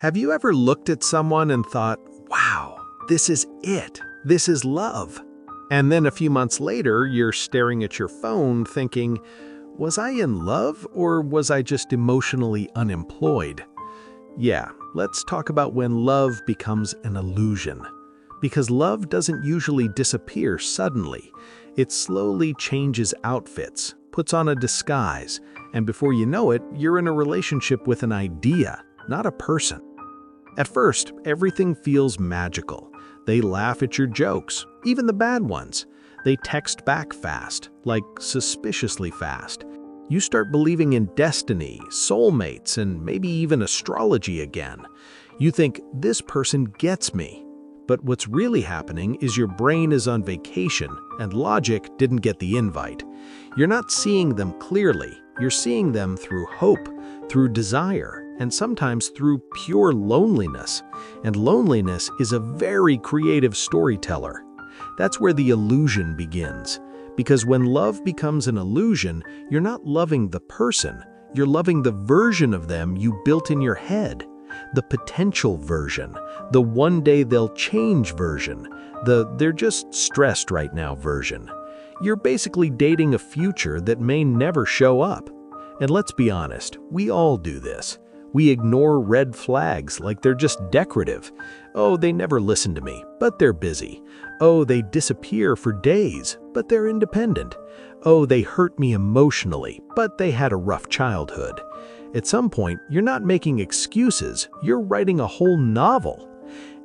Have you ever looked at someone and thought, wow, this is it, this is love? And then a few months later, you're staring at your phone thinking, was I in love or was I just emotionally unemployed? Yeah, let's talk about when love becomes an illusion. Because love doesn't usually disappear suddenly. It slowly changes outfits, puts on a disguise, and before you know it, you're in a relationship with an idea, not a person. At first, everything feels magical. They laugh at your jokes, even the bad ones. They text back fast, like suspiciously fast. You start believing in destiny, soulmates, and maybe even astrology again. You think, this person gets me. But what's really happening is your brain is on vacation and logic didn't get the invite. You're not seeing them clearly. You're seeing them through hope, through desire, and sometimes through pure loneliness. And loneliness is a very creative storyteller. That's where the illusion begins. Because when love becomes an illusion, you're not loving the person, you're loving the version of them you built in your head. The potential version, the one day they'll change version, the they're just stressed right now version. You're basically dating a future that may never show up. And let's be honest, we all do this. We ignore red flags like they're just decorative. Oh, they never listen to me, but they're busy. Oh, they disappear for days, but they're independent. Oh, they hurt me emotionally, but they had a rough childhood. At some point, you're not making excuses, you're writing a whole novel.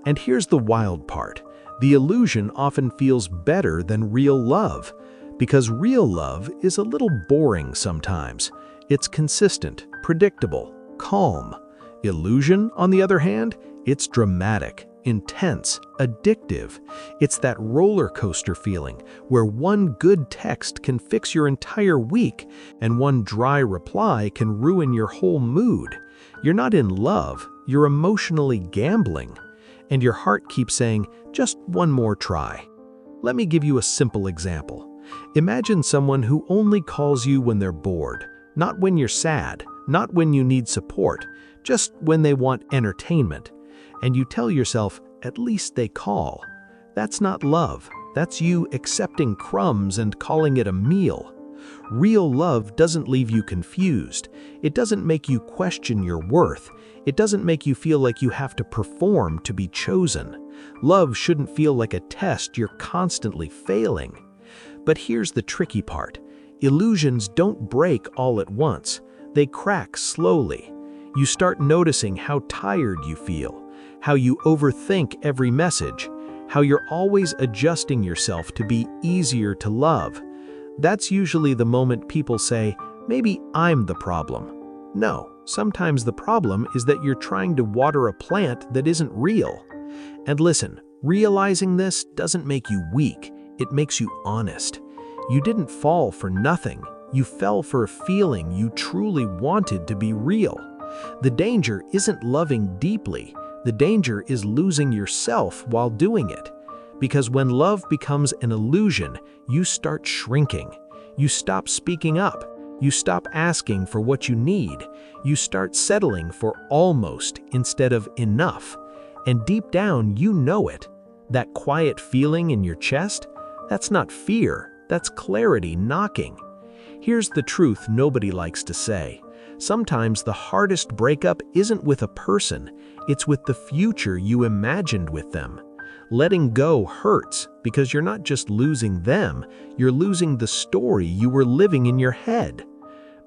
And here's the wild part. The illusion often feels better than real love, because real love is a little boring sometimes. It's consistent, predictable, calm. Illusion, on the other hand, it's dramatic, intense, addictive. It's that roller coaster feeling where one good text can fix your entire week and one dry reply can ruin your whole mood. You're not in love, you're emotionally gambling. And your heart keeps saying, just one more try. Let me give you a simple example. Imagine someone who only calls you when they're bored, not when you're sad, not when you need support, just when they want entertainment. And you tell yourself, at least they call. That's not love. That's you accepting crumbs and calling it a meal. Real love doesn't leave you confused. It doesn't make you question your worth. It doesn't make you feel like you have to perform to be chosen. Love shouldn't feel like a test you're constantly failing. But here's the tricky part. Illusions don't break all at once. They crack slowly. You start noticing how tired you feel, how you overthink every message, how you're always adjusting yourself to be easier to love. That's usually the moment people say, maybe I'm the problem. No, sometimes the problem is that you're trying to water a plant that isn't real. And listen, realizing this doesn't make you weak, it makes you honest. You didn't fall for nothing. You fell for a feeling you truly wanted to be real. The danger isn't loving deeply. The danger is losing yourself while doing it. Because when love becomes an illusion, you start shrinking. You stop speaking up. You stop asking for what you need. You start settling for almost instead of enough. And deep down, you know it. That quiet feeling in your chest, that's not fear, that's clarity knocking. Here's the truth nobody likes to say. Sometimes the hardest breakup isn't with a person, it's with the future you imagined with them. Letting go hurts because you're not just losing them, you're losing the story you were living in your head.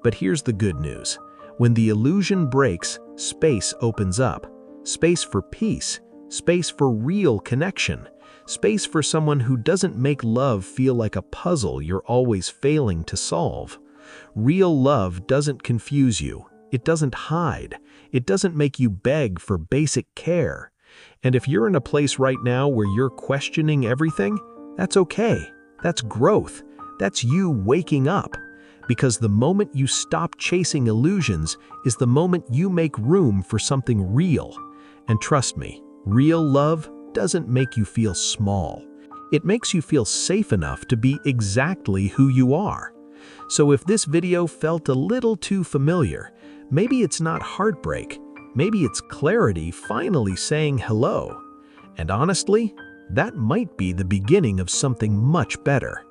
But here's the good news. When the illusion breaks, space opens up. Space for peace, space for real connection, space for someone who doesn't make love feel like a puzzle you're always failing to solve. Real love doesn't confuse you. It doesn't hide. It doesn't make you beg for basic care. And if you're in a place right now where you're questioning everything, that's okay. That's growth. That's you waking up. Because the moment you stop chasing illusions is the moment you make room for something real. And trust me, real love doesn't make you feel small. It makes you feel safe enough to be exactly who you are. So if this video felt a little too familiar, maybe it's not heartbreak, Maybe it's clarity finally saying hello. And honestly, that might be the beginning of something much better.